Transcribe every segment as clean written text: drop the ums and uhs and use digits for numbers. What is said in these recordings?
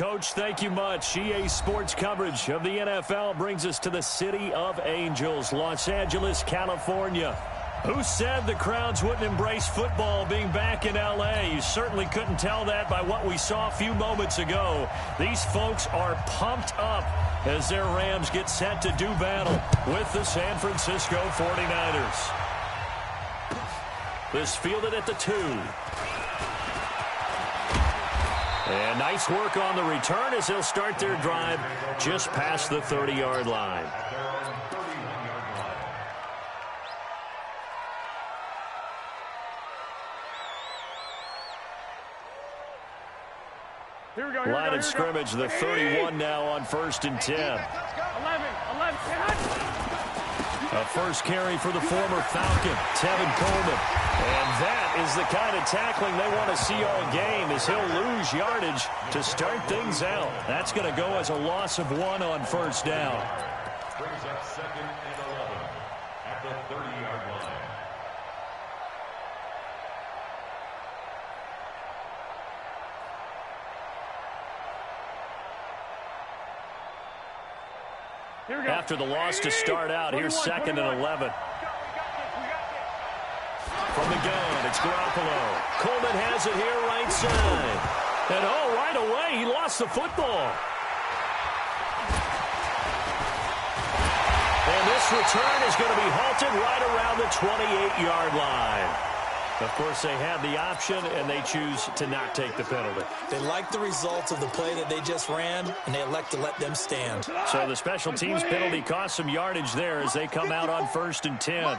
Coach. Thank you much. EA Sports coverage of the NFL brings us to the City of Angels, Los Angeles, California. Who said the crowds wouldn't embrace football being back in L.A.? You certainly couldn't tell that by what we saw a few moments ago. These folks are pumped up as their Rams get set to do battle with the San Francisco 49ers. This fielded at the 2. And nice work on the return as they'll start their drive just past the 30-yard line. Line of scrimmage, the 31 now on 1st and 10. 11. A first carry for the former Falcon, Tevin Coleman. And that is the kind of tackling they want to see all game, as he'll lose yardage to start things out. That's going to go as a loss of 1 on 1st down. Brings up 2nd and 11 at the 30-yard line. After the loss to start out, here's 2nd and 11. From the gun, it's Garoppolo. Coleman has it here right side. And right away, he lost the football. And this return is going to be halted right around the 28-yard line. Of course, they had the option, and they choose to not take the penalty. They like the results of the play that they just ran, and they elect to let them stand. So the special teams penalty cost some yardage there as they come out on 1st and 10.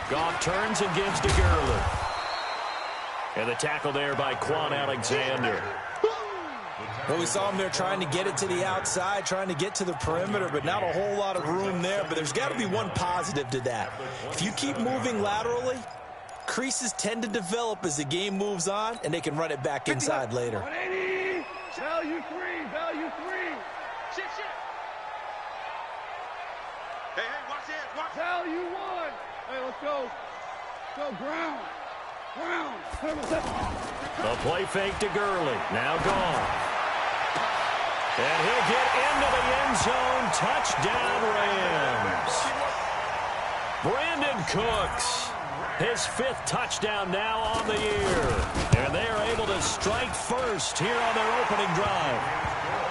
Goff turns and gives to Gurley. And the tackle there by Quan Alexander. Well, we saw him there trying to get it to the outside, trying to get to the perimeter, but not a whole lot of room there. But there's got to be one positive to that. If you keep moving laterally, creases tend to develop as the game moves on, and they can run it back inside later. 180. Value 3. Shit. Hey, watch this. Value 1. Hey, let's go. Go, ground. The play fake to Gurley. Now gone. And he'll get into the end zone. Touchdown, Rams. Brandon Cooks, his 5th touchdown now on the year. And they are able to strike first here on their opening drive.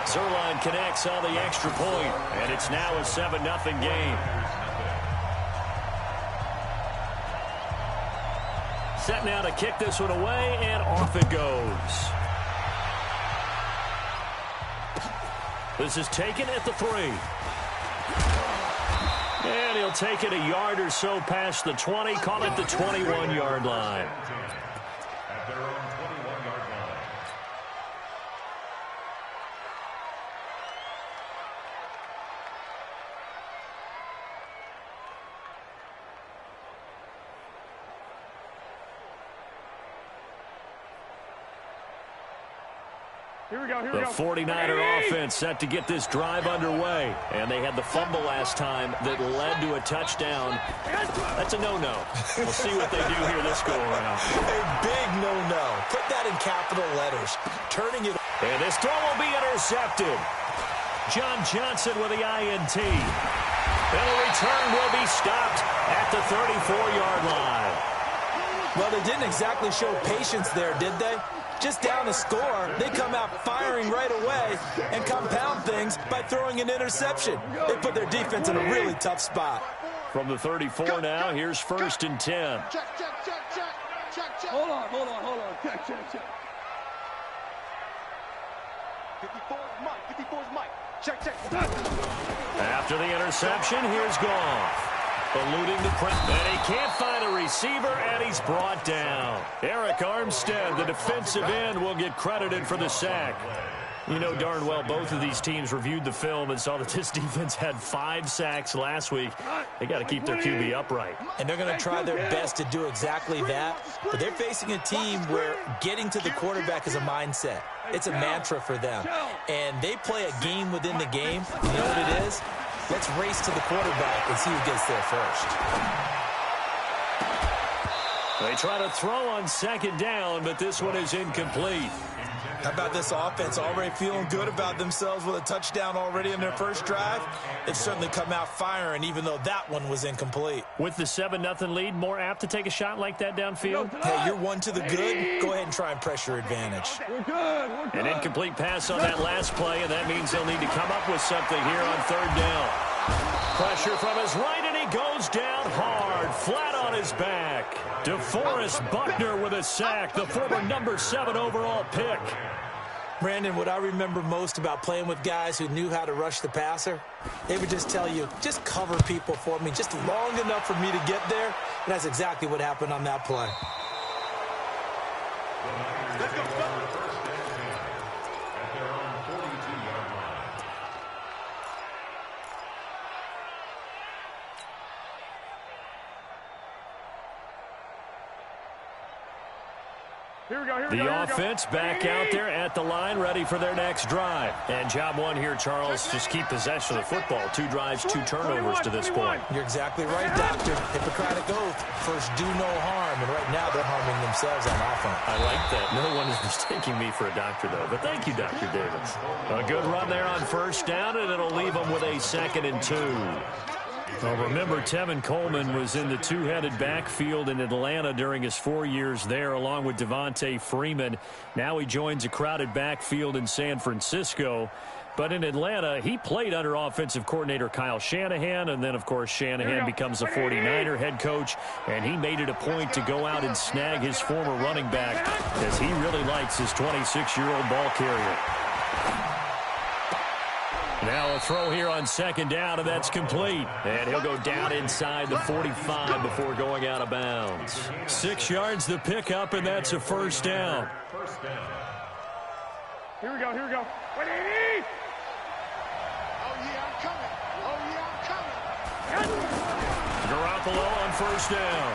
Zuerlein connects on the extra point, and it's now a 7-0 game. Set now to kick this one away, and off it goes. This is taken at the 3. And he'll take it a yard or so past the 20, call it the 21-yard line. At their own 21-yard line. Here we go. The 49er offense set to get this drive underway. And they had the fumble last time that led to a touchdown. That's a no-no. We'll see what they do here this go-around. A big no-no. Put that in capital letters. Turning it. And this throw will be intercepted. John Johnson with the INT. And the return will be stopped at the 34-yard line. Well, they didn't exactly show patience there, did they? Just down the score, they come out firing right away and compound things by throwing an interception. They put their defense in a really tough spot. From the 34 now, here's 1st and 10. Check. Hold on. Check. 54's Mike. Check. After the interception, here's Goff. Eluding the press, and he can't find a receiver, and he's brought down. Eric Armstead, the defensive end, will get credited for the sack. You know darn well both of these teams reviewed the film and saw that this defense had 5 sacks last week. They got to keep their QB upright. And they're going to try their best to do exactly that. But they're facing a team where getting to the quarterback is a mindset. It's a mantra for them. And they play a game within the game. You know what it is? Let's race to the quarterback and see who gets there first. They try to throw on 2nd down, but this one is incomplete. How about this offense already feeling good about themselves with a touchdown already in their first drive? They've certainly come out firing, even though that one was incomplete. With the 7-0 lead, more apt to take a shot like that downfield? Hey, you're one to the good. Go ahead and try and press your advantage. We're good. We're good. An incomplete pass on that last play, and that means they'll need to come up with something here on third down. Pressure from his right, and he goes down hard, flat on his back. DeForest Buckner with a sack, the former number 7 overall pick. Brandon, what I remember most about playing with guys who knew how to rush the passer, they would just tell you, just cover people for me, just long enough for me to get there. And that's exactly what happened on that play. Let's go. At their own 42-yard line. Here we go. The offense back out there at the line, ready for their next drive. And job one here, Charles, just keep possession of the football. 2 drives, 2 turnovers to this point. You're exactly right, Doctor. Hippocratic oath. First, do no harm. And right now, they're harming themselves on offense. I like that. No one is mistaking me for a doctor, though. But thank you, Dr. Davis. A good run there on first down, and it'll leave them with a 2nd and 2. Well, remember, Tevin Coleman was in the 2-headed backfield in Atlanta during his 4 years there, along with Devontae Freeman. Now he joins a crowded backfield in San Francisco. But in Atlanta, he played under offensive coordinator Kyle Shanahan, and then, of course, Shanahan becomes a 49er head coach, and he made it a point to go out and snag his former running back, as he really likes his 26-year-old ball carrier. Now a throw here on 2nd down, and that's complete. And he'll go down inside the 45 before going out of bounds. 6 yards the pickup, and that's a first down. Here we go. Wait, 80! Oh, yeah, I'm coming. Garoppolo on first down.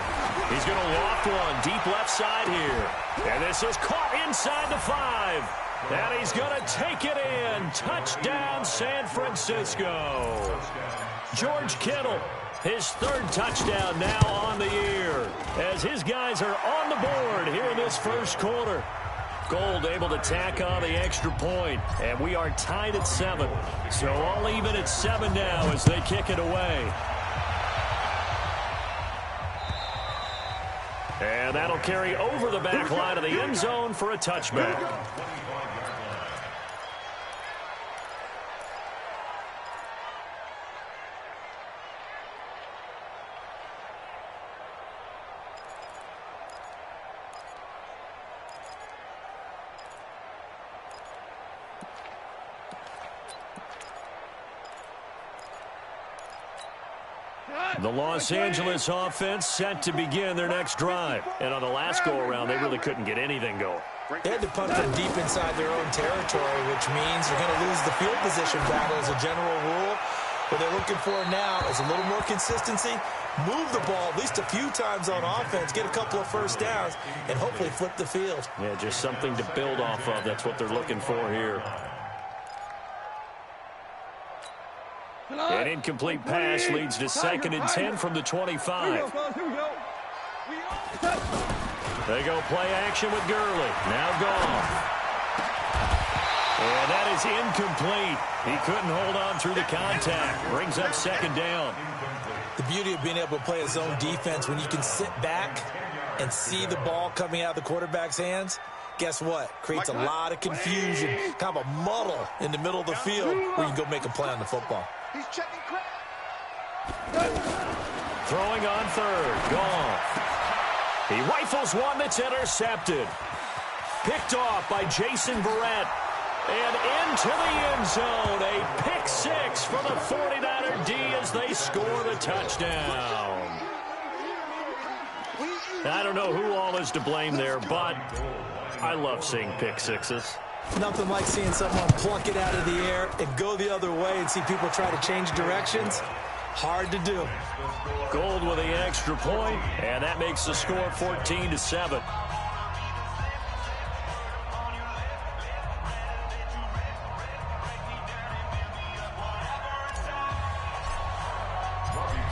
He's going to loft one deep left side here. And this is caught inside the 5. And he's going to take it in. Touchdown, San Francisco. George Kittle, his 3rd touchdown now on the year, as his guys are on the board here in this first quarter. Gold able to tack on the extra point, and we are tied at 7. So all even at 7 now as they kick it away. And that'll carry over the back line of the end zone for a touchback. The Los Angeles offense set to begin their next drive. And on the last go-around, they really couldn't get anything going. They had to punt from deep inside their own territory, which means you're going to lose the field position battle as a general rule. What they're looking for now is a little more consistency, move the ball at least a few times on offense, get a couple of first downs, and hopefully flip the field. Yeah, just something to build off of. That's what they're looking for here. An incomplete pass leads to 2nd and 10 from the 25. Here we go. They go play action with Gurley. Now gone. And that is incomplete. He couldn't hold on through the contact. Brings up 2nd down. The beauty of being able to play his own defense, when you can sit back and see the ball coming out of the quarterback's hands, guess what? Creates a lot of confusion, kind of a muddle in the middle of the field where you can go make a play on the football. He's checking crap. Throwing on 3rd. Gone. He rifles one that's intercepted. Picked off by Jason Verrett. And into the end zone. A pick 6 for the 49er D as they score the touchdown. I don't know who all is to blame there, but I love seeing pick 6s. Nothing like seeing someone pluck it out of the air and go the other way and see people try to change directions. Hard to do. Gold with the extra point, and that makes the score 14-7.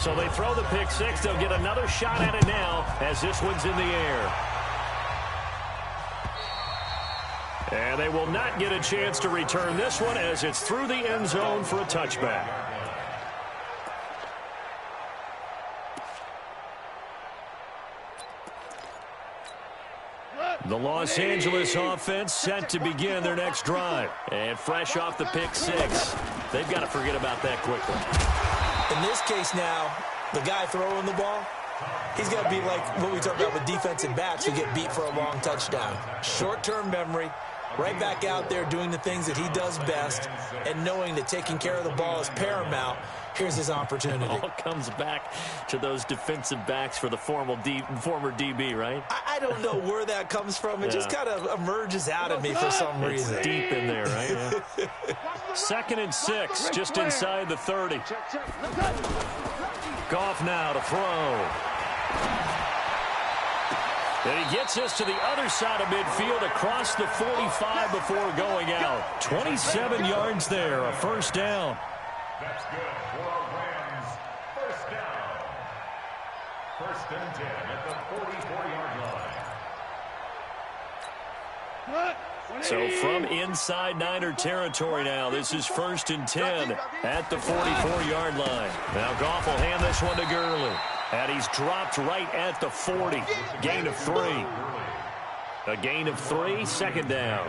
So they throw the pick 6. They'll get another shot at it now as this one's in the air. And they will not get a chance to return this one as it's through the end zone for a touchback. The Los Angeles offense set to begin their next drive. And fresh off the pick six, they've got to forget about that quickly. In this case now, the guy throwing the ball, he's got to be like what we talk about with defensive backs who get beat for a long touchdown. Short-term memory, right back out there doing the things that he does best, and knowing that taking care of the ball is paramount. Here's his opportunity. It all comes back to those defensive backs for the former DB, right? I don't know where that comes from. It just kind of emerges out of me for some reason. It's deep in there, right? Yeah. 2nd and 6, just inside the 30. Goff now to throw. And he gets us to the other side of midfield across the 45 before going out. 27 yards there, a first down. That's good for our Rams. First down. 1st and 10 at the 44-yard line. So from inside Niner territory now, this is 1st and 10 at the 44-yard line. Now Goff will hand this one to Gurley. And he's dropped right at the 40. Gain of 3. A gain of 3, 2nd down.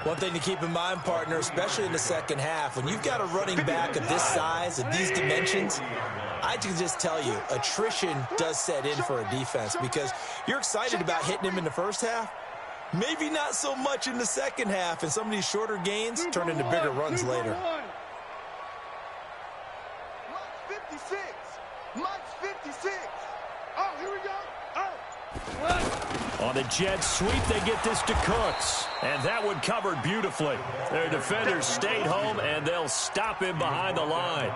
One thing to keep in mind, partner, especially in the second half, when you've got a running back of this size, of these dimensions, I can just tell you, attrition does set in for a defense because you're excited about hitting him in the first half. Maybe not so much in the second half, and some of these shorter gains turn into bigger runs later. Mike's 56. Mike's 56. Oh, here we go. Oh. On the jet sweep, they get this to Cooks. And that one covered beautifully. Their defenders stayed home, and they'll stop him behind the line.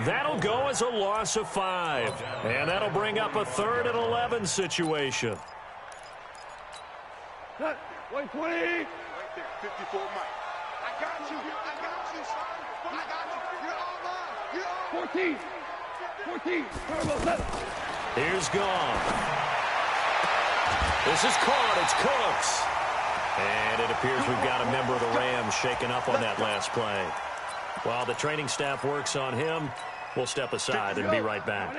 That'll go as a loss of 5. And that'll bring up a 3rd and 11 situation. 120. Right there, 54 Mike. I got you. I got you. I got you. You're all mine. You're all 14. Turbo 7. Here's Goff. This is caught. It's Cooks. And it appears we've got a member of the Rams shaken up on that last play. While the training staff works on him, we'll step aside and be right back.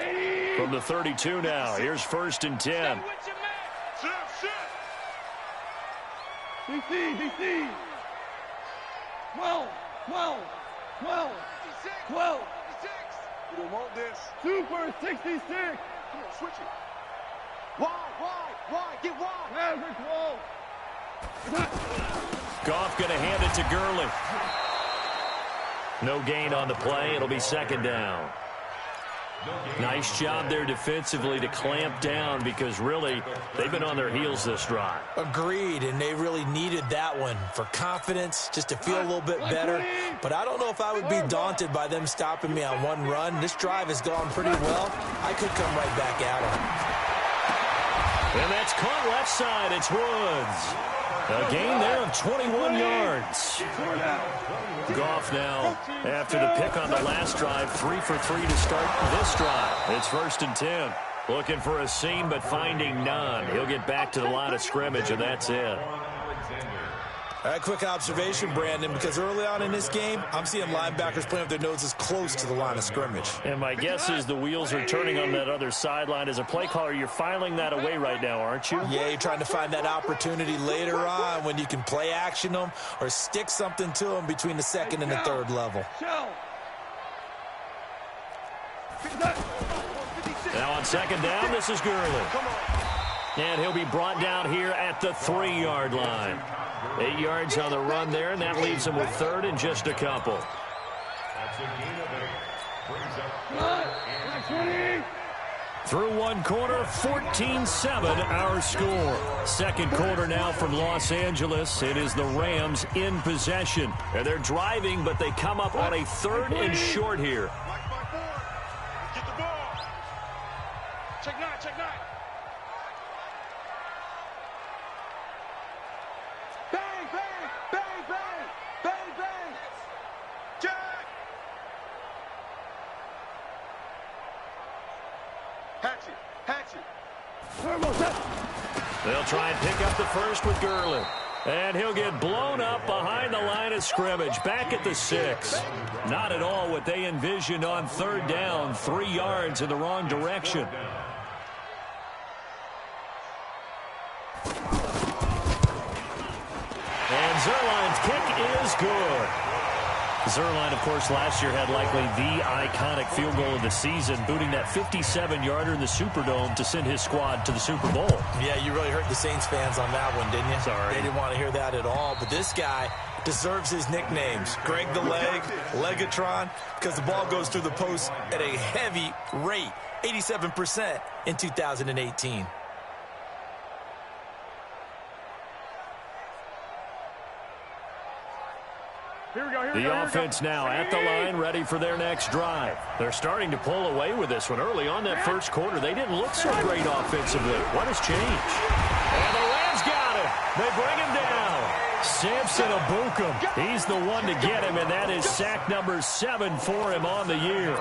From the 32 now, here's 1st and 10. DC. 12. 12. You don't want this. Super 66. Come on, switch it. Wide. Get wide. Maverick wall. Goff going to hand it to Gurley. No gain on the play. It'll be 2nd down. Nice job there defensively to clamp down because really they've been on their heels this drive. Agreed, and they really needed that one for confidence, just to feel a little bit better. But I don't know if I would be daunted by them stopping me on one run. This drive has gone pretty well. I could come right back at them. And that's caught left side. It's Woods. A gain there of 21 yards. Goff now, after the pick on the last drive, 3 for 3 to start this drive. It's 1st and 10. Looking for a seam, but finding none. He'll get back to the line of scrimmage, and that's it. A quick observation, Brandon, because early on in this game, I'm seeing linebackers playing with their noses close to the line of scrimmage. And my guess is the wheels are turning on that other sideline. As a play caller, you're filing that away right now, aren't you? Yeah, you're trying to find that opportunity later on when you can play action them or stick something to them between the 2nd and the 3rd level. Now on 2nd down, this is Gurley. And he'll be brought down here at the 3-yard line. 8 yards on the run there, and that leaves him with 3rd and just a couple. That's a gain of 8. Brings up Through one quarter, 14-7 our score. 2nd quarter now from Los Angeles. It is the Rams in possession. And they're driving, but they come up on a 3rd and short here. Get the ball. Check 9. Bang. Jack. Hatchet. They'll try and pick up the first with Gurley. And he'll get blown up behind the line of scrimmage, back at the 6. Not at all what they envisioned on third down, 3 yards in the wrong direction. And Zuerlein's kick is good. Zuerlein, of course, last year had likely the iconic field goal of the season, booting that 57-yarder in the Superdome to send his squad to the Super Bowl. Yeah, you really hurt the Saints fans on that one, didn't you? Sorry. They didn't want to hear that at all. But this guy deserves his nicknames. Greg the Leg, Legatron, because the ball goes through the post at a heavy rate, 87% in 2018. The offense now at the line, ready for their next drive. They're starting to pull away with this one. Early on that first quarter, they didn't look so great offensively. What has changed? And the Rams got him. They bring him down. Samson Ebukam, he's the one to get him, and that is sack number 7 for him on the year.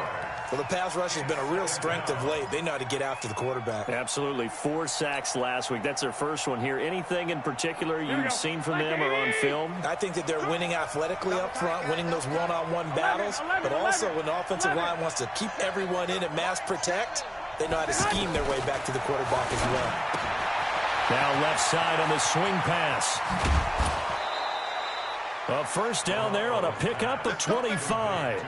Well, the pass rush has been a real strength of late. They know how to get after the quarterback. Absolutely. 4 sacks last week. That's their first one here. Anything in particular you've seen from them or on film? I think that they're winning athletically up front, winning those one-on-one battles, but also when the offensive line wants to keep everyone in and mass protect, they know how to scheme their way back to the quarterback as well. Now left side on the swing pass. A first down there on a pickup of 25.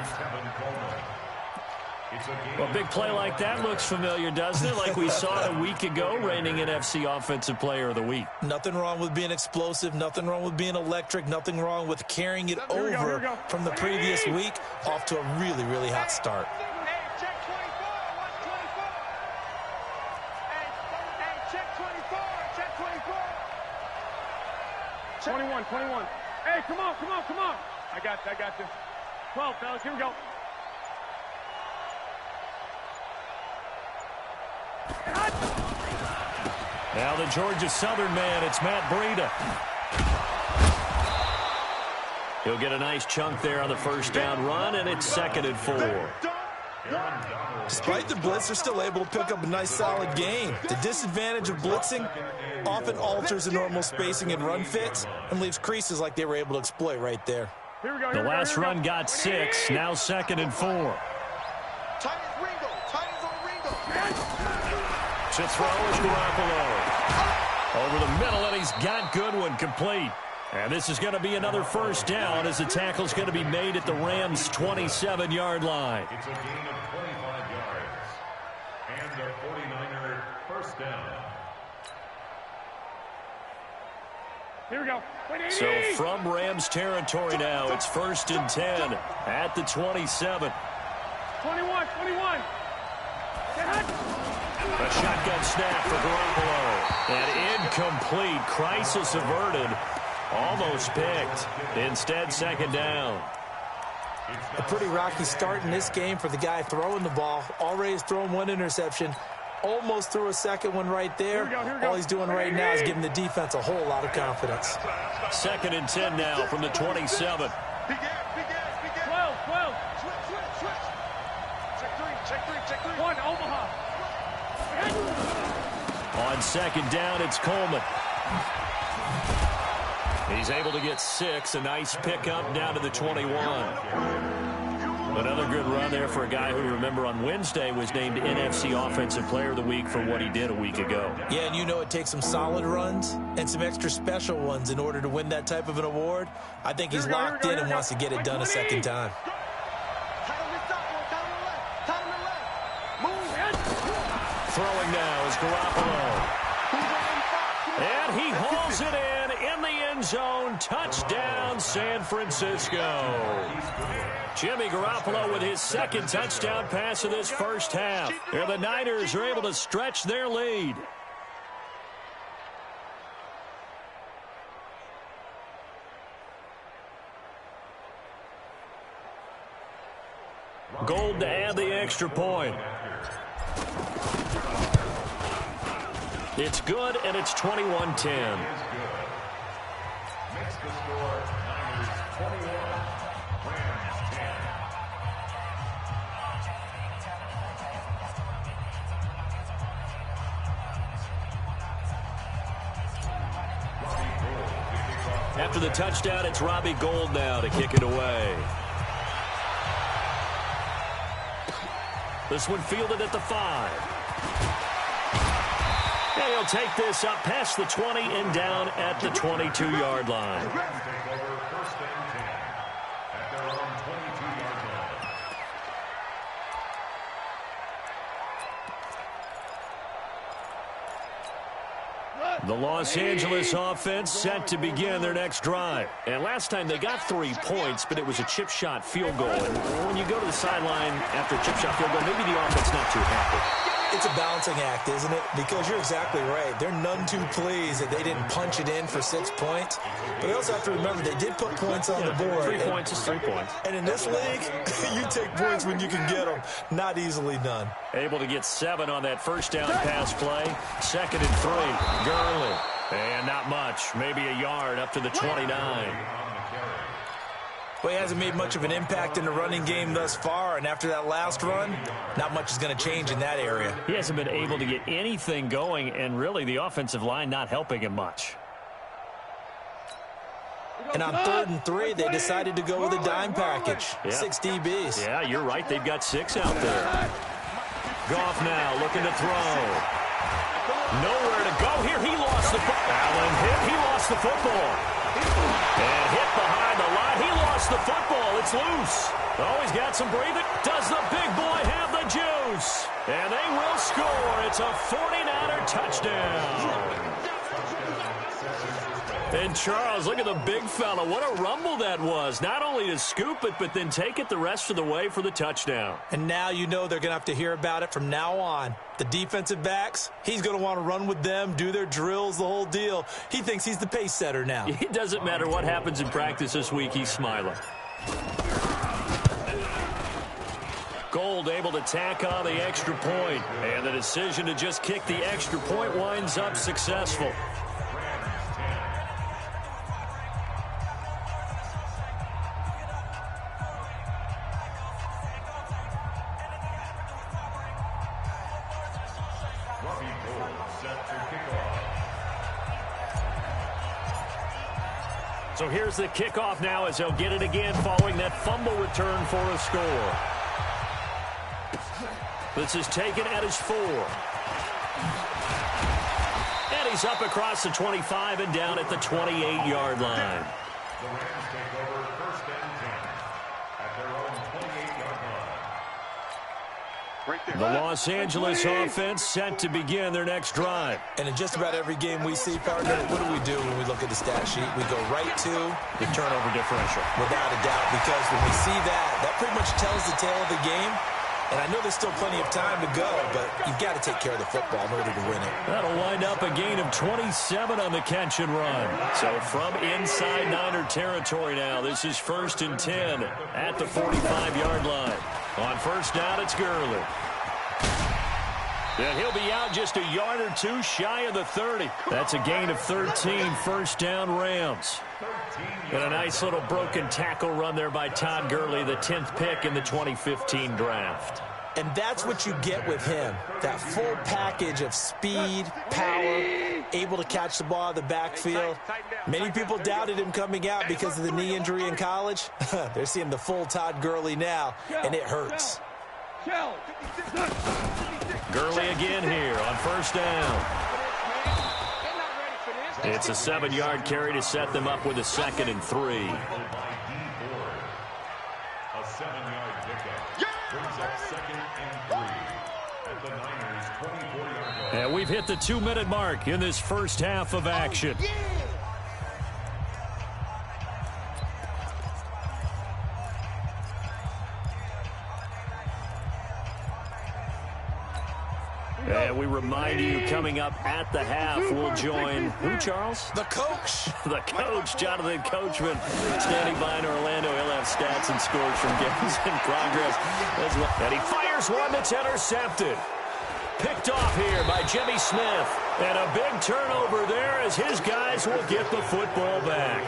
A big play like that looks familiar, doesn't it? Like we saw it a week ago, reigning NFC Offensive Player of the Week. Nothing wrong with being explosive, nothing wrong with being electric, nothing wrong with carrying it over from the previous week off to a really, really hot start. Hey, check 24. Watch 24. Hey, check 24. Check 24. 21. Hey, come on. I got this. 12, fellas, here we go. Now the Georgia Southern man, it's Matt Breida. He'll get a nice chunk there on the first down run, and it's 2nd and 4. Despite the blitz, they're still able to pick up a nice, solid gain. The disadvantage of blitzing often alters the normal spacing and run fits and leaves creases like they were able to exploit right there. The last run got 6, now 2nd and 4. Titans on Ringo. To throw is Garoppolo. Over the middle, and he's got Goodwin complete. And this is going to be another first down as the tackle's going to be made at the Rams' 27-yard line. It's a gain of 25 yards. And the 49er first down. Here we go. So from Rams territory now, it's 1st and 10 at the 27. 21. A shotgun snap for Garoppolo. And incomplete. Crisis averted. Almost picked. Instead, 2nd down. A pretty rocky start in this game for the guy throwing the ball. Already has thrown 1 interception. Almost threw a second one right there. Here we go. All he's doing right now is giving the defense a whole lot of confidence. 2nd and 10 now from the 27. Big ass. 12. Switch. Check 3. 1, Omaha. On 2nd down, it's Coleman. He's able to get 6. A nice pickup down to the 21. Another good run there for a guy who, remember, on Wednesday was named NFC Offensive Player of the Week for what he did a week ago. Yeah, and you know it takes some solid runs and some extra special ones in order to win that type of an award. I think he's locked in and wants to get it done a second time. Throwing now is Garoppolo. And he hauls it in the end zone. Touchdown, San Francisco. Jimmy Garoppolo with his 2nd touchdown pass of this first half. And the Niners are able to stretch their lead. Gold to add the extra point. It's good, and it's 21-10. Makes the score Niners 21, Rams 10. Robbie Gould to kick After the touchdown, it's Robbie Gould now to kick it away. This one fielded at the 5. And he'll take this up past the 20 and down at the 22-yard line. The Los Angeles offense set to begin their next drive. And last time they got 3 points, but it was a chip shot field goal. And when you go to the sideline after a chip shot field goal, maybe the offense not too happy. It's a balancing act, isn't it? Because you're exactly right. They're none too pleased that they didn't punch it in for 6 points. But they also have to remember they did put points on the board. 3 points is 3 points. And in this league, you take points when you can get them. Not easily done. Able to get 7 on that first down pass play. 2nd and 3. Gurley. And not much. Maybe a yard up to the 29. Well, he hasn't made much of an impact in the running game thus far, and after that last run, not much is going to change in that area. He hasn't been able to get anything going, and really the offensive line not helping him much. And on 3rd and 3, they decided to go with a dime package. Yeah. 6 DBs. Yeah, you're right. They've got 6 out there. Goff now looking to throw. Nowhere to go here. He lost the football. Allen hit. He lost the football. And hit behind the line. He lost the football. It's loose. Oh, he's got some breathing. Does the big boy have the juice? And they will score. It's a 49er touchdown. And Charles, look at the big fella. What a rumble that was. Not only to scoop it, but then take it the rest of the way for the touchdown. And now you know they're going to have to hear about it from now on. The defensive backs, he's going to want to run with them, do their drills, the whole deal. He thinks he's the pace setter now. It doesn't matter what happens in practice this week. He's smiling. Gould able to tack on the extra point. And the decision to just kick the extra point winds up successful. So here's the kickoff now as they'll get it again following that fumble return for a score. This is taken at his 4. And he's up across the 25 and down at the 28-yard line. The Rams take over 1st and 10 at their own 28-yard line. The Los Angeles offense set to begin their next drive. And in just about every game we see, partner, what do when we look at the stat sheet? We go right to the turnover differential. Without a doubt, because when we see that pretty much tells the tale of the game. And I know there's still plenty of time to go, but you've got to take care of the football in order to win it. That'll wind up a gain of 27 on the catch and run. So from inside Niner territory now, this is 1st and 10 at the 45-yard line. On 1st down, it's Gurley. And he'll be out just a yard or 2 shy of the 30. That's a gain of 13, 1st down Rams. And a nice little broken tackle run there by Todd Gurley, the 10th pick in the 2015 draft. And that's what you get with him, that full package of speed, power, able to catch the ball out of the backfield. Many people doubted him coming out because of the knee injury in college. They're seeing the full Todd Gurley now, and it hurts. Gurley again here on 1st down. It's a 7-yard carry to set them up with a 2nd and 3. A 7-yard pickup brings up 2nd and 3 at the Niners' 24-yard line. And we've hit the 2-minute mark in this first half of action. And we remind you, coming up at the half, we'll join who, Charles? The coach. The coach, Jonathan Coachman, standing by in Orlando. He'll have stats and scores from games in progress as well. And he fires one that's intercepted. Picked off here by Jimmy Smith. And a big turnover there as his guys will get the football back.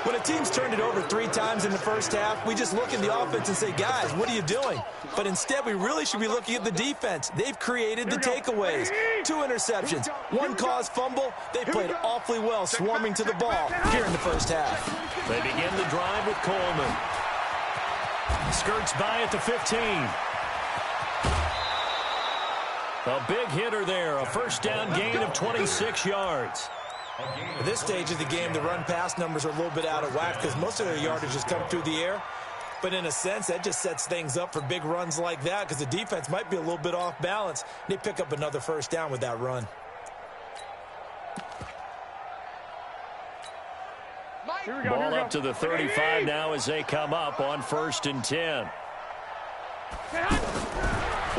When a team's turned it over 3 times in the first half, we just look at the offense and say, guys, what are you doing? But instead, we really should be looking at the defense. They've created the takeaways. 2 interceptions, 1 caused fumble. They played awfully well swarming to the ball here in the first half. They begin the drive with Coleman. Skirts by at the 15. A big hitter there, a first down gain of 26 yards. At this stage of the game, the run-pass numbers are a little bit out of whack because most of their yardage has come through the air. But in a sense, that just sets things up for big runs like that because the defense might be a little bit off balance. They pick up another first down with that run. Ball up to the 35 now as they come up on 1st and 10.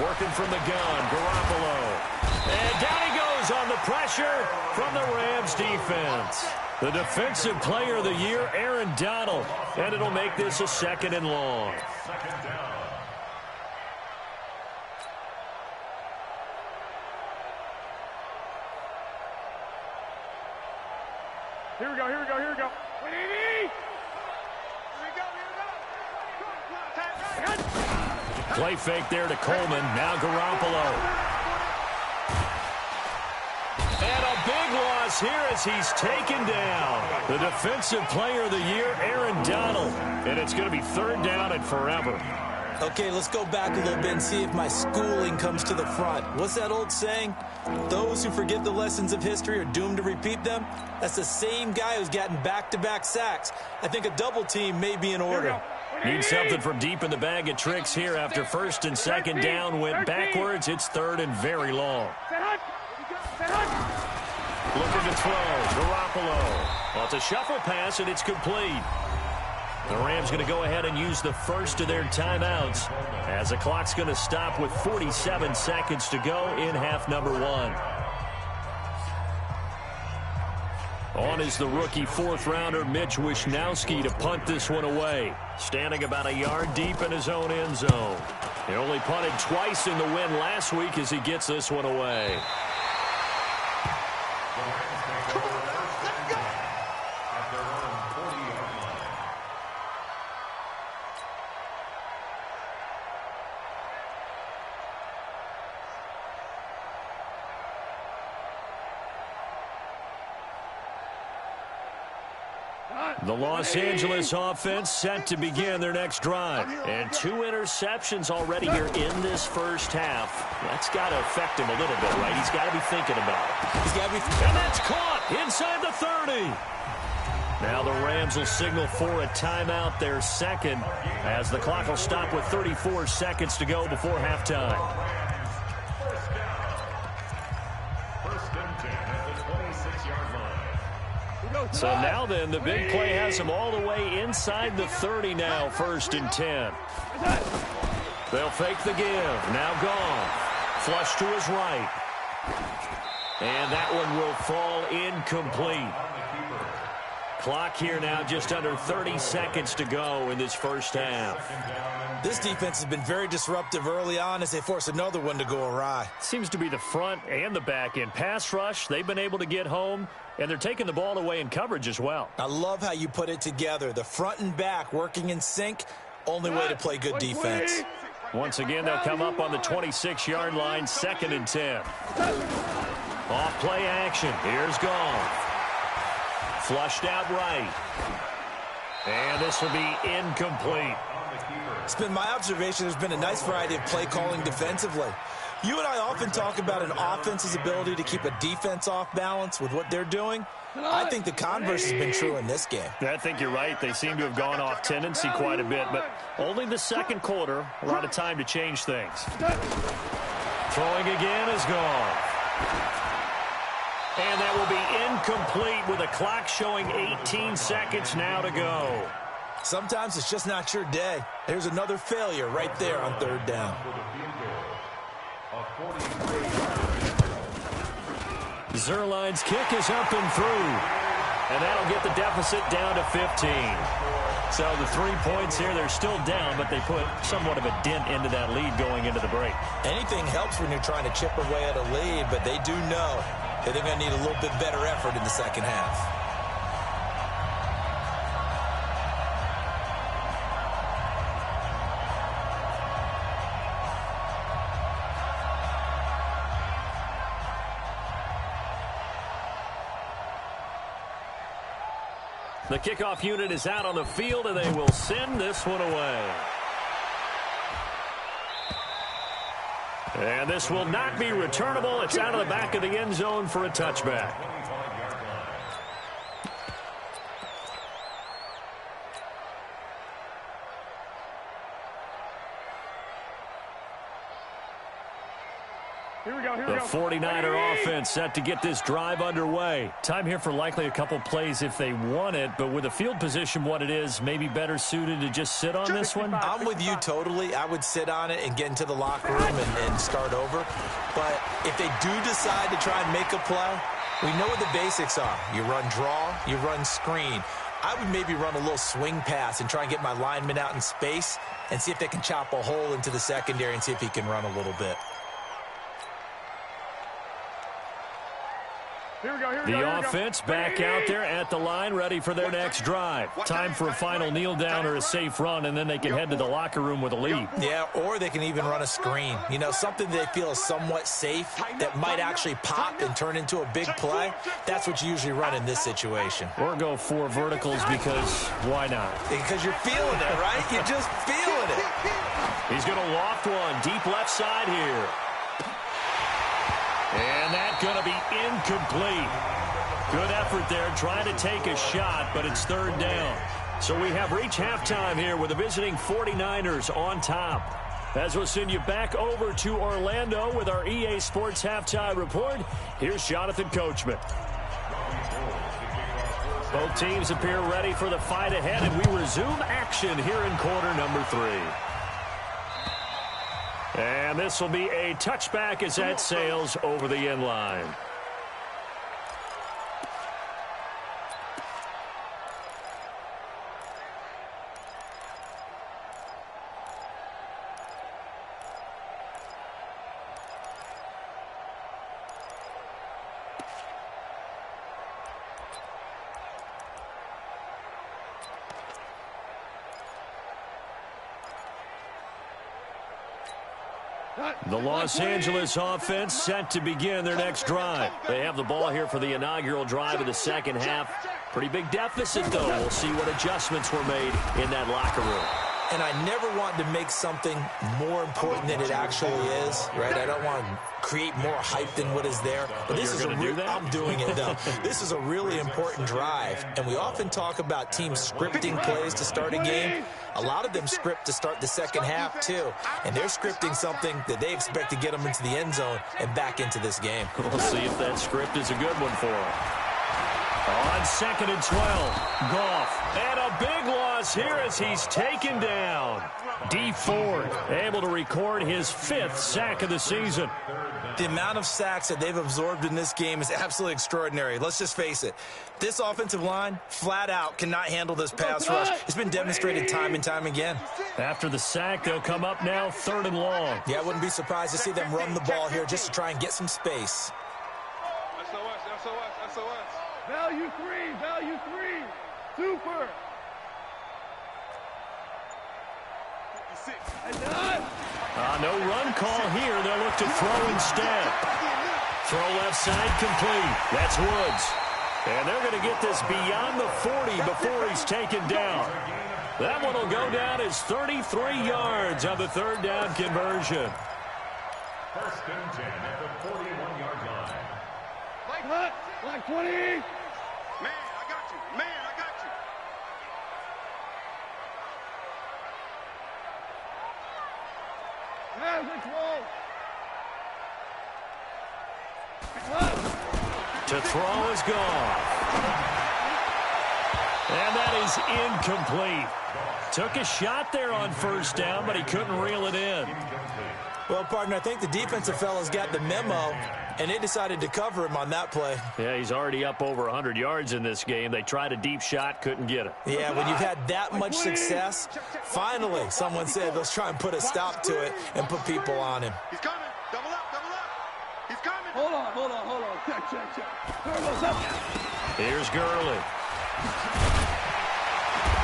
Working from the gun, Garoppolo. And down he goes on the pressure from the Rams defense. The defensive player of the year, Aaron Donald. And it'll make this a 2nd and long. Here we go, here we go, here we go. Play fake there to Coleman. Now Garoppolo. And a big loss here as he's taken down. The defensive player of the year, Aaron Donald. And it's going to be 3rd down and forever. Okay, let's go back a little bit and see if my schooling comes to the front. What's that old saying? Those who forget the lessons of history are doomed to repeat them. That's the same guy who's gotten back-to-back sacks. I think a double team may be in order. Need something from deep in the bag of tricks here after 1st and 2nd down. Went backwards. It's 3rd and very long. Looking to throw. Garoppolo. Well, it's a shuffle pass, and it's complete. The Rams going to go ahead and use the first of their timeouts as the clock's going to stop with 47 seconds to go in half number 1. On is the rookie 4th-rounder Mitch Wishnowsky to punt this one away. Standing about a yard deep in his own end zone. He only punted twice in the win last week as he gets this one away. The Los Angeles offense set to begin their next drive. And 2 interceptions already here in this first half. That's got to affect him a little bit, right? He's got to be thinking about it. And that's caught inside the 30. Now the Rams will signal for a timeout, their 2nd, as the clock will stop with 34 seconds to go before halftime. So now then, the big play has them all the way inside the 30 now, 1st and 10. They'll fake the give. Now gone. Flush to his right. And that one will fall incomplete. Clock here now just under 30 seconds to go in this first half. This defense has been very disruptive early on as they force another one to go awry. Seems to be the front and the back end. Pass rush, they've been able to get home, and they're taking the ball away in coverage as well. I love how you put it together. The front and back working in sync, only way to play good defense. Once again, they'll come up on the 26-yard line, 2nd and 10. Off play action. Here's Goff. Flushed out right. And this will be incomplete. It's been my observation there's been a nice variety of play calling defensively. You and I often talk about an offense's ability to keep a defense off balance with what they're doing. I think the converse has been true in this game. I think you're right. They seem to have gone off tendency quite a bit, but only the 2nd quarter, a lot of time to change things. Throwing again is gone. And that will be incomplete with a clock showing 18 seconds now to go. Sometimes it's just not your day. There's another failure right there on 3rd down. Zuerlein's kick is up and through. And that'll get the deficit down to 15. So the 3 points here, they're still down, but they put somewhat of a dent into that lead going into the break. Anything helps when you're trying to chip away at a lead, but they do know that they're going to need a little bit better effort in the second half. The kickoff unit is out on the field, and they will send this one away. And this will not be returnable. It's out of the back of the end zone for a touchback. The 49er offense set to get this drive underway. Time here for likely a couple plays if they want it, but with the field position what it is, maybe better suited to just sit on this one? I'm with you totally. I would sit on it and get into the locker room and start over. But if they do decide to try and make a play, we know what the basics are. You run draw, you run screen. I would maybe run a little swing pass and try and get my lineman out in space and see if they can chop a hole into the secondary and see if he can run a little bit. The offense back out there at the line, ready for their next drive. Time for a final kneel down or a safe run, and then they can head to the locker room with a lead. Yeah, or they can even run a screen. You know, something they feel is somewhat safe that might actually pop and turn into a big play. That's what you usually run in this situation. Or go 4 verticals because why not? Because you're feeling it, right? You're just feeling it. He's going to loft one deep left side here. And that's going to be incomplete. Good effort there, trying to take a shot, but it's third down. So we have reached halftime here with the visiting 49ers on top. As we'll send you back over to Orlando with our EA Sports Halftime Report, here's Jonathan Coachman. Both teams appear ready for the fight ahead, and we resume action here in quarter number 3. And this will be a touchback as that sails over the end line. The Los Angeles offense set to begin their next drive. They have the ball here for the inaugural drive of the second half. Pretty big deficit, though. We'll see what adjustments were made in that locker room. And I never want to make something more important than it actually is, right? I don't want to create more hype than what is there. But this is I'm doing it, though. This is a really important drive. And we often talk about teams scripting plays to start a game. A lot of them script to start the second half, too. And they're scripting something that they expect to get them into the end zone and back into this game. We'll see if that script is a good one for them. On 2nd and 12, Goff. And a big loss here as he's taken down. Dee Ford able to record his 5th sack of the season. The amount of sacks that they've absorbed in this game is absolutely extraordinary. Let's just face it. This offensive line, flat out, cannot handle this pass rush. It's been demonstrated time and time again. After the sack, they'll come up now 3rd and long. Yeah, I wouldn't be surprised to see them run the ball here just to try and get some space. Value 3, super. No run call here. They'll look to throw instead. Throw left side complete. That's Woods. And they're going to get this beyond the 40 before he's taken down. That one will go down as 33 yards on the 3rd down conversion. 1st and 10 at the 41-yard line. Like 20. Man, I got you. Man, I got you. To throw is gone. And that is incomplete. Took a shot there on 1st down, but he couldn't reel it in. Well, partner, I think the defensive fellas got the memo, and they decided to cover him on that play. Yeah, he's already up over 100 yards in this game. They tried a deep shot, couldn't get it. Yeah, when you've had that much success, finally someone said, let's try and put a stop to it and put people on him. He's coming. Double up. He's coming. Hold on. Check. Turbo's up. Here's Gurley.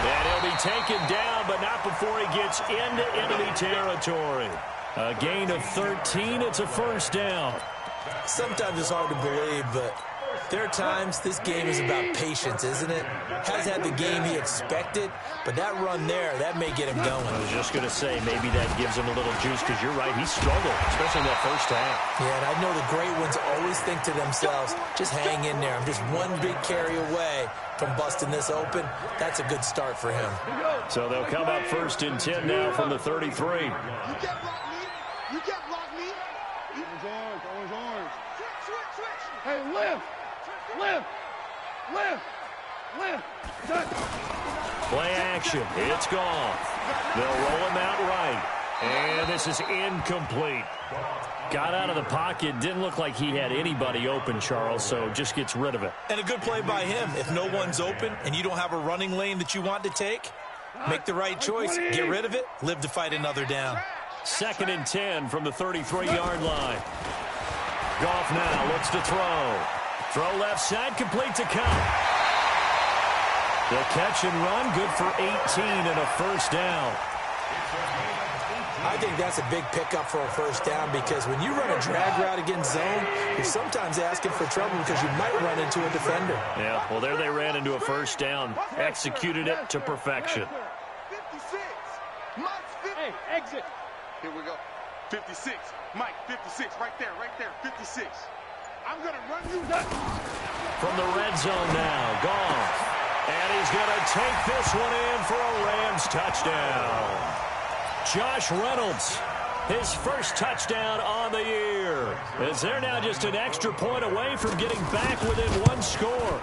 And he'll be taken down, but not before he gets into enemy territory. A gain of 13. It's a 1st down. Sometimes it's hard to believe, but There are times this game is about patience, isn't it? Hasn't had the game he expected, but that run there, that may get him going. I was just going to say, maybe that gives him a little juice, because you're right, he struggled, especially in that first half. Yeah, and I know the great ones always think to themselves, just hang in there. I'm just one big carry away from busting this open. That's a good start for him. So they'll come up 1st and 10 now from the 33. You can't block me. You can't block me. Orange. Switch. Hey, lift. Touch. Play action. It's gone. They'll roll him out right. And this is incomplete. Got out of the pocket. Didn't look like he had anybody open, Charles, so just gets rid of it. And a good play by him. If no one's open and you don't have a running lane that you want to take, make the right choice. Get rid of it. Live to fight another down. 2nd and 10 from the 33-yard line. Goff now looks to throw. Throw left side, complete to Cup. The catch and run, good for 18 and a 1st down. I think that's a big pickup for a 1st down, because when you run a drag route against zone, you're sometimes asking for trouble because you might run into a defender. Yeah, well, there they ran into a 1st down. Executed it to perfection. 56. Mike's 50. Hey, exit. Here we go. 56. Mike, 56. Right there. 56. I'm going to run you nuts. From the red zone now, Goff. And he's going to take this one in for a Rams touchdown. Josh Reynolds, his 1st touchdown on the year. As they're now just an extra point away from getting back within 1 score.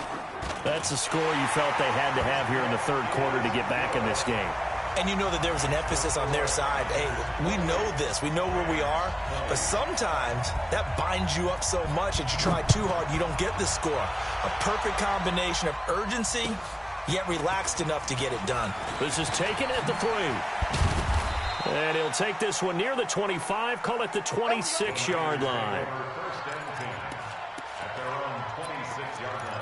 That's a score you felt they had to have here in the 3rd quarter to get back in this game. And you know that there was an emphasis on their side. Hey, we know this. We know where we are. But sometimes that binds you up so much that you try too hard, you don't get the score. A perfect combination of urgency, yet relaxed enough to get it done. This is taken at the 3. And he'll take this one near the 25, call it the 26-yard line. First and 10 at their own 26-yard line.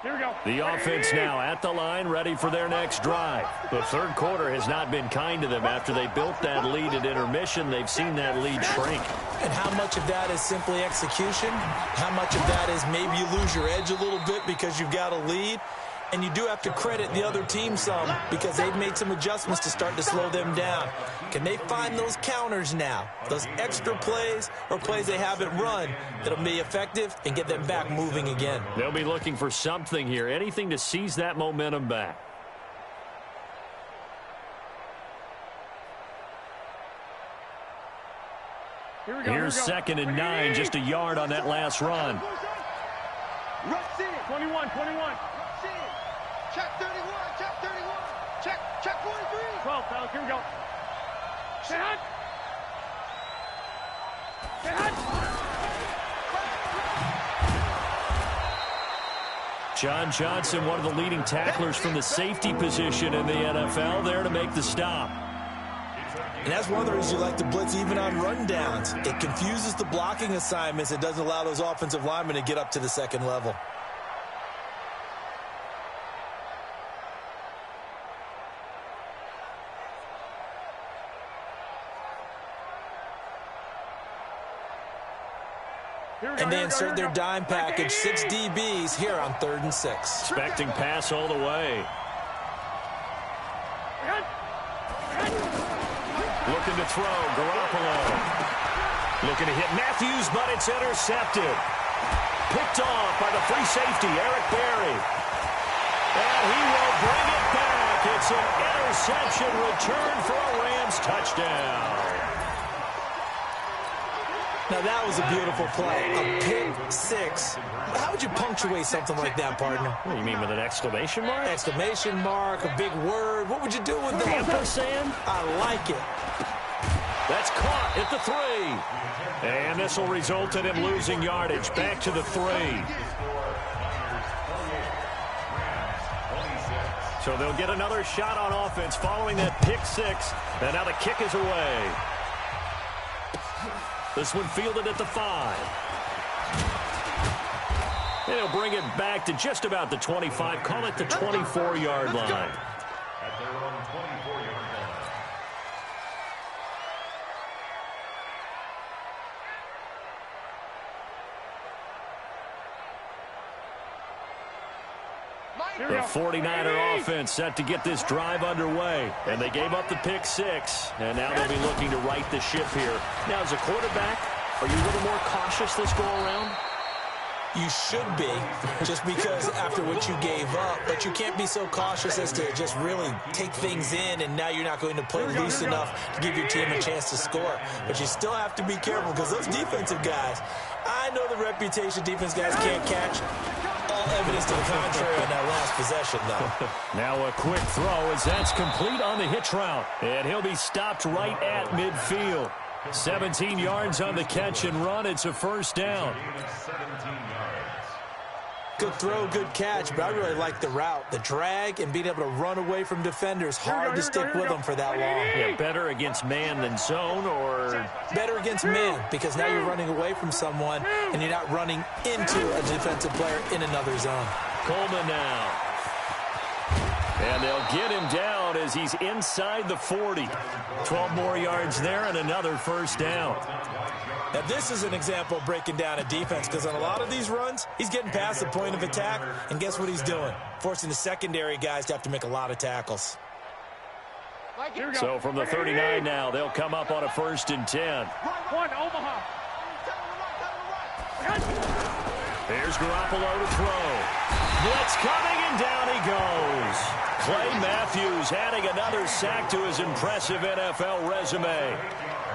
Here we go. The offense now at the line, ready for their next drive. The 3rd quarter has not been kind to them. After they built that lead at intermission, they've seen that lead shrink. And how much of that is simply execution? How much of that is maybe you lose your edge a little bit because you've got a lead? And you do have to credit the other team some, because they've made some adjustments to start to slow them down. Can they find those counters now, those extra plays or plays they haven't run that'll be effective and get them back moving again? They'll be looking for something here, anything to seize that momentum back. Here's 2nd and 9, just a yard on that last run. Rush in. 21. Check 31. Check 43. 12, fellas. Here we go. Stay hot. John Johnson, one of the leading tacklers from the safety position in the NFL, there to make the stop. And that's one of the reasons you like to blitz even on rundowns. It confuses the blocking assignments. It doesn't allow those offensive linemen to get up to the 2nd level. And they insert their dime package, 6 DBs here on 3rd and 6. Expecting pass all the way. Looking to throw, Garoppolo. Looking to hit Matthews, but it's intercepted. Picked off by the free safety, Eric Berry. And he will bring it back. It's an interception return for a Rams touchdown. Now, that was a beautiful play. A pick 6. How would you punctuate something like that, partner? What do you mean, with an exclamation mark? Exclamation mark, a big word. What would you do with that? Ampersand? I like it. That's caught at the 3. And this will result in him losing yardage. Back to the 3. So they'll get another shot on offense following that pick 6. And now the kick is away. This one fielded at the 5. And he'll bring it back to just about the 25. Call it the 24-yard line. At their own 24-yard line. The 49er offense set to get this drive underway. And they gave up the pick six. And now they'll be looking to right the ship here. Now, as a quarterback, are you a little more cautious this go-around? You should be, just because after what you gave up. But you can't be so cautious as to just really take things in, and now you're not going to play loose enough to give your team a chance to score. But you still have to be careful, because those defensive guys, I know the reputation defense guys can't catch. All evidence to the contrary on that last possession, though. Now a quick throw as that's complete on the hitch route. And he'll be stopped right at midfield. 17 yards on the catch and run. It's a first down. 17 yards. Good throw, good catch, but I really like the route. The drag and being able to run away from defenders. Hard to stick with them for that long. Yeah, better against man than zone, or better against man, because now you're running away from someone and you're not running into a defensive player in another zone. Coleman now. And they'll get him down as he's inside the 40. 12 more yards there and another first down. Now, this is an example of breaking down a defense, because on a lot of these runs, he's getting past the point of attack, and guess what he's doing? Forcing the secondary guys to have to make a lot of tackles. So from the 39 now, they'll come up on a 1st and 10. One, Omaha. Here's Garoppolo to throw. Blitz coming, and down he goes. Clay Matthews adding another sack to his impressive NFL resume.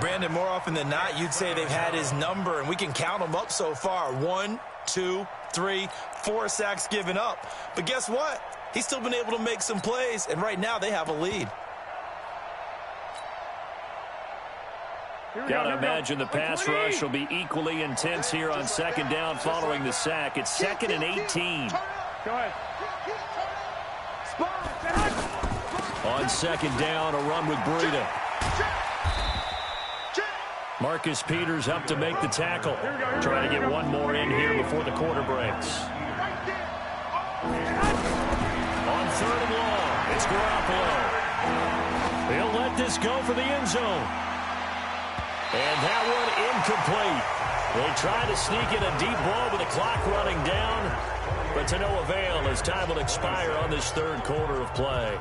Brandon, more often than not, you'd say they've had his number, and we can count them up so far. 1, 2, 3, 4 sacks given up. But guess what? He's still been able to make some plays, and right now they have a lead. Got to imagine the pass rush will be equally intense here on 2nd down following the sack. It's 2nd and 18. Go ahead. On 2nd down, a run with Breida. Marcus Peters up to make the tackle. Trying to get one more in here before the quarter breaks. On 3rd and long, it's Garoppolo. He'll let this go for the end zone. And that one incomplete. They try to sneak in a deep ball with the clock running down, but to no avail as time will expire on this 3rd quarter of play.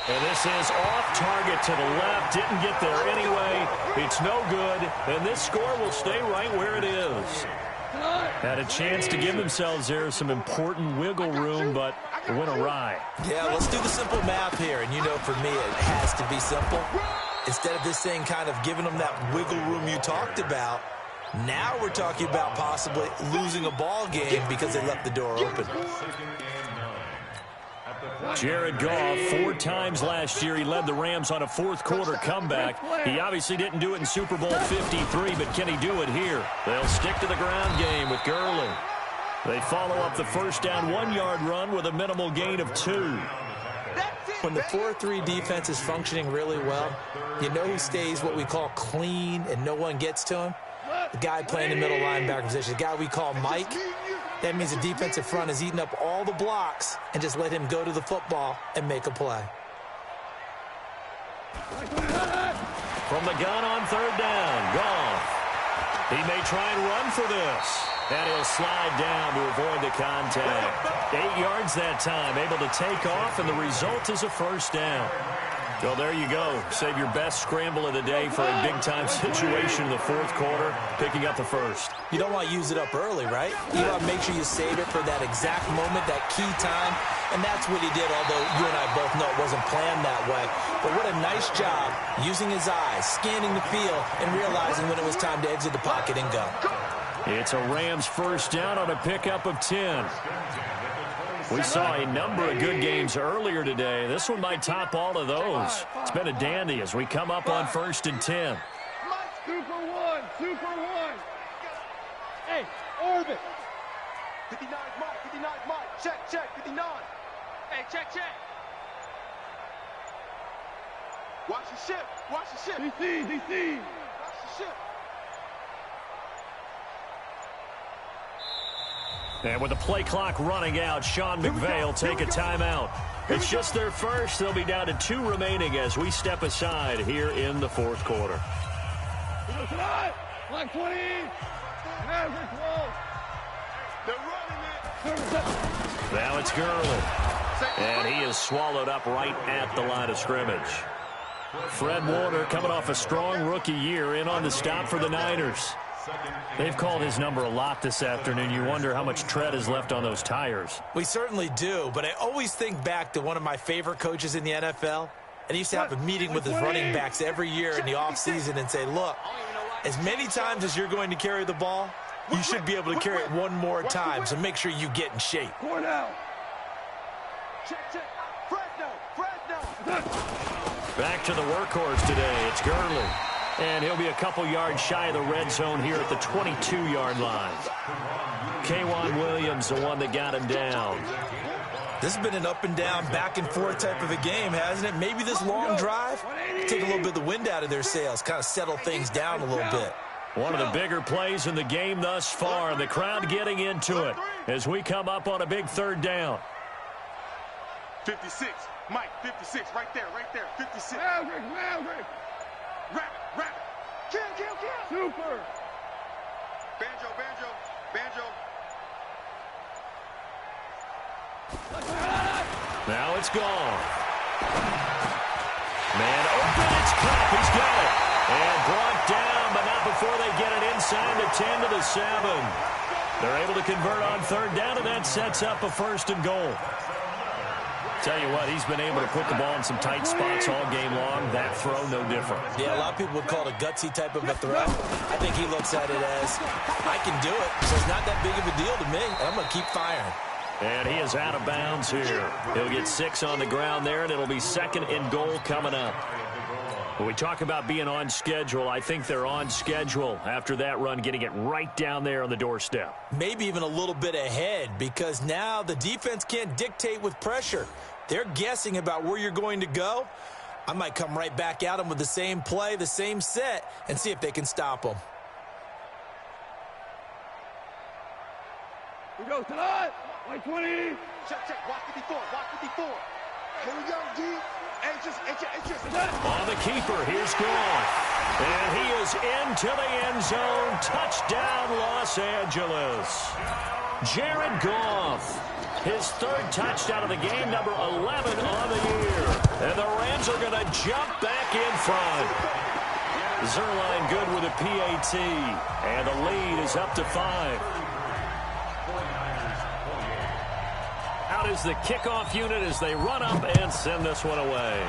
And this is off target to the left. Didn't get there anyway. It's no good. And this score will stay right where it is. Had a chance to give themselves there some important wiggle room, but it went awry. Yeah, let's do the simple math here. And you know, for me, it has to be simple. Instead of this thing kind of giving them that wiggle room you talked about, now we're talking about possibly losing a ball game because they left the door open. Jared Goff, 4 times last year, he led the Rams on a 4th quarter comeback. He obviously didn't do it in Super Bowl 53, but can he do it here? They'll stick to the ground game with Gurley. They follow up the 1st down 1-yard run with a minimal gain of 2. When the 4-3 defense is functioning really well, you know who stays what we call clean and no one gets to him? The guy playing the middle linebacker position, the guy we call Mike. That means the defensive front has eaten up all the blocks and just let him go to the football and make a play. From the gun on 3rd down, Goff. He may try and run for this. And he'll slide down to avoid the contact. 8 yards that time, able to take off, and the result is a 1st down. So there you go. Save your best scramble of the day for a big-time situation in the 4th quarter, picking up the 1st. You don't want to use it up early, right? You want to make sure you save it for that exact moment, that key time, and that's what he did, although you and I both know it wasn't planned that way. But what a nice job using his eyes, scanning the field, and realizing when it was time to exit the pocket and go. It's a Rams 1st down on a pickup of 10. We saw a number of good games earlier today. This one might top all of those. It's been a dandy as we come up on 1st and 10. Super 1, Irvin. 59 is Mike. 59 is Mike. Check. 59. Hey, check. Watch the ship. DC. Watch the ship. And with the play clock running out, Sean McVay will take a timeout. It's just their first. They'll be down to 2 remaining as we step aside here in the fourth quarter. Like 20. Maverick roll. They're running it. Now it's Gurley. And he is swallowed up right at the line of scrimmage. Fred Warner coming off a strong rookie year in on the stop for the Niners. They've called his number a lot this afternoon. You wonder how much tread is left on those tires. We certainly do, but I always think back to one of my favorite coaches in the NFL. And he used to have a meeting with his running backs every year in the offseason and say, look, as many times as you're going to carry the ball, you should be able to carry it one more time, so make sure you get in shape. Cornell. Check. Fresno. Back to the workhorse today. It's Gurley. And he'll be a couple yards shy of the red zone here at the 22-yard line. K'Wan Williams, the one that got him down. This has been an up-and-down, back-and-forth type of a game, hasn't it? Maybe this long drive, take a little bit of the wind out of their sails, kind of settle things down a little bit. One of the bigger plays in the game thus far. The crowd getting into it as we come up on a big third down. 56. Mike, 56. Right there. 56. Maverick. Rabbit. Kill. Super. Banjo. Now it's gone. Man open, it's Kupp. He's got it. And brought down, but not before they get it inside the 10 to the 7. They're able to convert on third down, and that sets up a 1st and goal. Tell you what, he's been able to put the ball in some tight spots all game long. That throw, no different. Yeah, a lot of people would call it a gutsy type of a throw. I think he looks at it as, I can do it, so it's not that big of a deal to me, and I'm going to keep firing. And he is out of bounds here. He'll get 6 on the ground there, and it'll be 2nd and goal coming up. When we talk about being on schedule, I think they're on schedule after that run, getting it right down there on the doorstep. Maybe even a little bit ahead, because now the defense can't dictate with pressure. They're guessing about where you're going to go. I might come right back at them with the same play, the same set, and see if they can stop them. We go tonight. Like 20. Check. Watch 54. Here we go, D. Anxious. On the keeper, here's Goff. And he is into the end zone. Touchdown, Los Angeles. Jared Goff. His 3rd touchdown of the game, number 11 on the year. And the Rams are going to jump back in front. Zerline good with a PAT. And the lead is up to 5. Out is the kickoff unit as they run up and send this one away.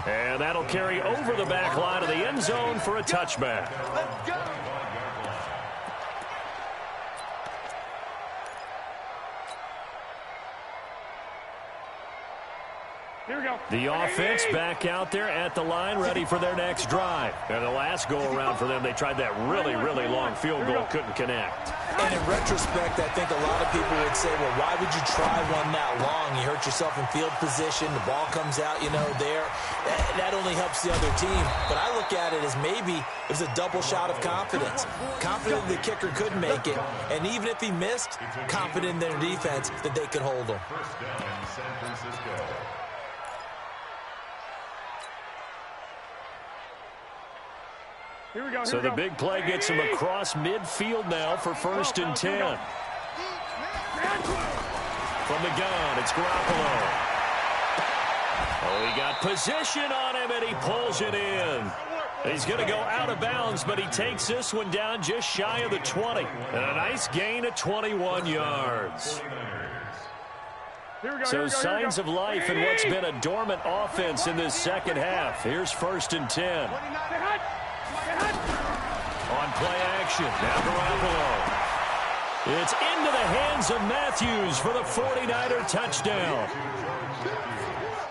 And that'll carry over the back line of the end zone for a touchback. Let's go. Here we go. The offense back out there at the line, ready for their next drive. And the last go-around for them, they tried that really, really long field goal, couldn't connect. And in retrospect, I think a lot of people would say, well, why would you try one that long? You hurt yourself in field position. The ball comes out, there. That only helps the other team. But I look at it as maybe it was a double shot of confidence. Confident the kicker could make it. And even if he missed, confident in their defense that they could hold him. First down in San Francisco. Here we go. So the big play gets him across midfield now for 1st and 10. From the gun, it's Garoppolo. Oh, he got position on him, and he pulls it in. He's going to go out of bounds, but he takes this one down just shy of the 20. And a nice gain of 21 yards. So signs of life in what's been a dormant offense in this second half. Here's 1st and 10. On play action, now Garoppolo. It's into the hands of Matthews for the 49er touchdown.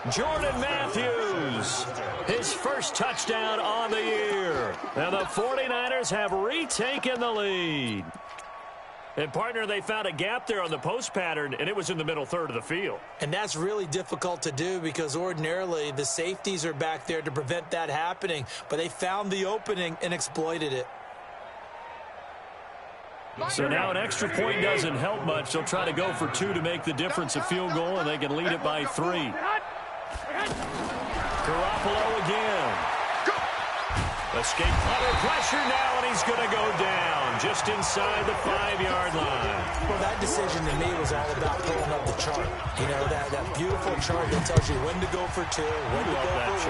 Jordan Matthews, his first touchdown on the year. And the 49ers have retaken the lead. And, partner, they found a gap there on the post pattern, and it was in the middle third of the field. And that's really difficult to do because ordinarily the safeties are back there to prevent that happening. But they found the opening and exploited it. So now an extra point doesn't help much. They'll try to go for 2 to make the difference a field goal, and they can lead it by 3. Garoppolo again. Escape under pressure now, and he's going to go down just inside the 5-yard line. Well, that decision to me was all about pulling up the chart. You know, that beautiful chart that tells you when to go for 2, when to go for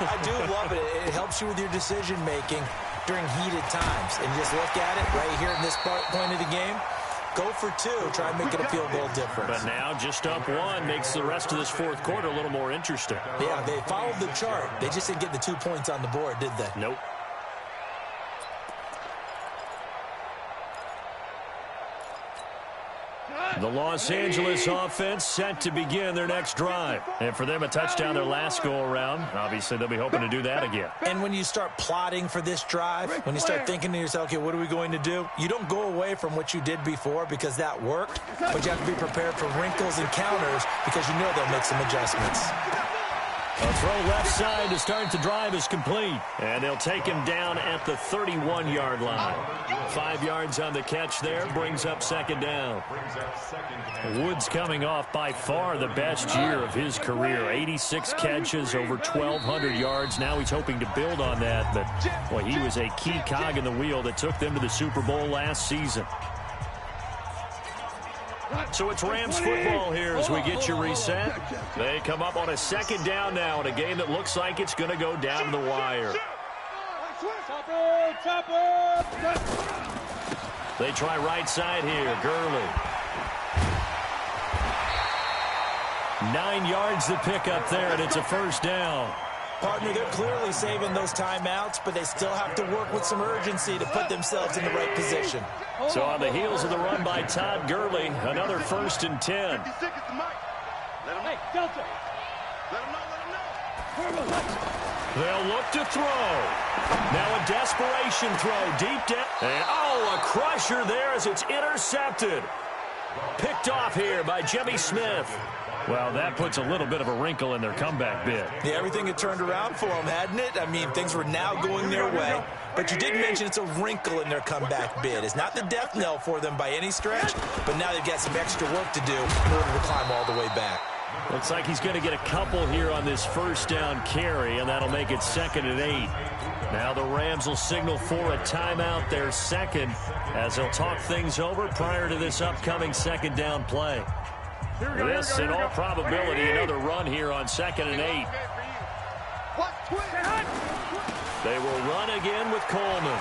1. I do love it. It helps you with your decision-making during heated times. And just look at it right here in this point of the game. Go for 2, try and make it a field goal difference. But now just up 1 makes the rest of this fourth quarter a little more interesting. Yeah, they followed the chart. They just didn't get the 2 points on the board, did they? Nope. The Los Angeles offense set to begin their next drive. And for them, a touchdown their last go-around. Obviously, they'll be hoping to do that again. And when you start plotting for this drive, when you start thinking to yourself, okay, what are we going to do? You don't go away from what you did before because that worked, but you have to be prepared for wrinkles and counters because you know they'll make some adjustments. A throw left side to start the drive is complete. And they'll take him down at the 31-yard line. 5 yards on the catch there, brings up second down. Woods coming off by far the best year of his career. 86 catches, over 1,200 yards. Now he's hoping to build on that. But, boy, he was a key cog in the wheel that took them to the Super Bowl last season. So it's Rams football here as we get you reset. They come up on a second down now in a game that looks like it's going to go down the wire. They try right side here. Gurley. 9 yards to pick up there, and it's a first down. Partner, they're clearly saving those timeouts, but they still have to work with some urgency to put themselves in the right position. So on the heels of the run by Todd Gurley, another 1st and 10. They'll look to throw. Now a desperation throw deep down. And a crusher there as it's intercepted. Picked off here by Jimmy Smith. Well, that puts a little bit of a wrinkle in their comeback bid. Yeah, everything had turned around for them, hadn't it? I mean, things were now going their way. But you did mention it's a wrinkle in their comeback bid. It's not the death knell for them by any stretch, but now they've got some extra work to do in order to climb all the way back. Looks like he's going to get a couple here on this first down carry, and that'll make it 2nd and 8. Now the Rams will signal for a timeout, their second, as they'll talk things over prior to this upcoming second down play. This, in all probability, another run here on 2nd and 8. They will run again with Coleman.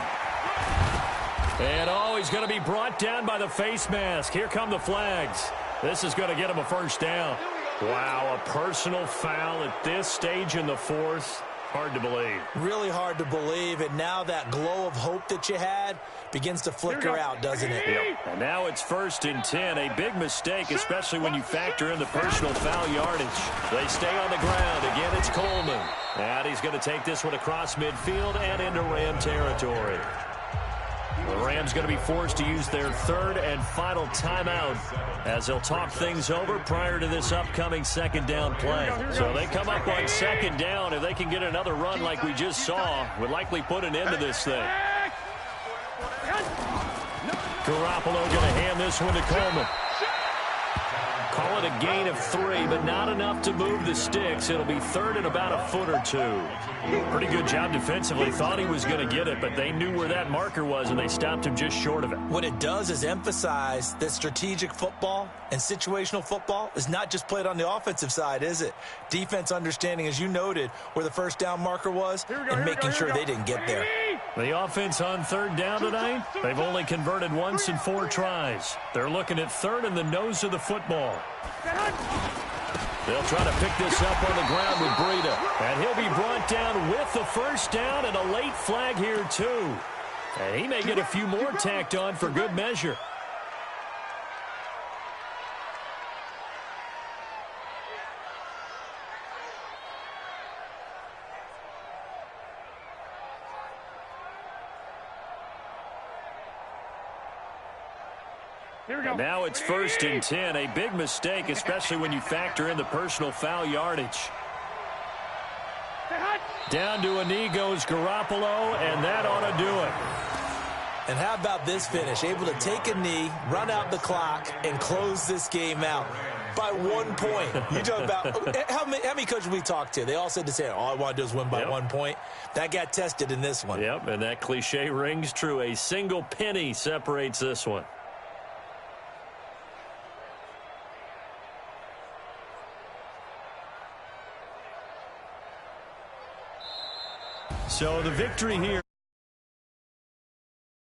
And, he's going to be brought down by the face mask. Here come the flags. This is going to get him a first down. Wow, a personal foul at this stage in the fourth. Hard to believe. Really hard to believe, and now that glow of hope that you had begins to flicker out, doesn't it? Yep. And now it's 1st and 10. A big mistake, especially when you factor in the personal foul yardage. They stay on the ground. Again, it's Coleman. And he's going to take this one across midfield and into Ram territory. The Rams going to be forced to use their 3rd and final timeout as they'll talk things over prior to this upcoming second down play. So they come up on 2nd down. If they can get another run like we just saw, would likely put an end to this thing. Garoppolo going to hand this one to Coleman. Call it a gain of 3, but not enough to move the sticks. It'll be 3rd and about a foot or 2. Pretty good job defensively. Thought he was going to get it, but they knew where that marker was, and they stopped him just short of it. What it does is emphasize that strategic football and situational football is not just played on the offensive side, is it? Defense understanding, as you noted, where the first down marker was and making sure they didn't get there. The offense on 3rd down tonight, they've only converted once in 4 tries. They're looking at 3rd in the nose of the football. They'll try to pick this up on the ground with Breida. And he'll be brought down with the first down and a late flag here, too. And he may get a few more tacked on for good measure. Here we go. And now it's 1st and 10. A big mistake, especially when you factor in the personal foul yardage. Down to a knee goes Garoppolo, and that ought to do it. And how about this finish? Able to take a knee, run out the clock, and close this game out by 1 point. You talk about how many coaches we talked to? They all said the same. All I want to do is win by 1 point. That got tested in this one. Yep, and that cliche rings true. A single penny separates this one. So the victory here.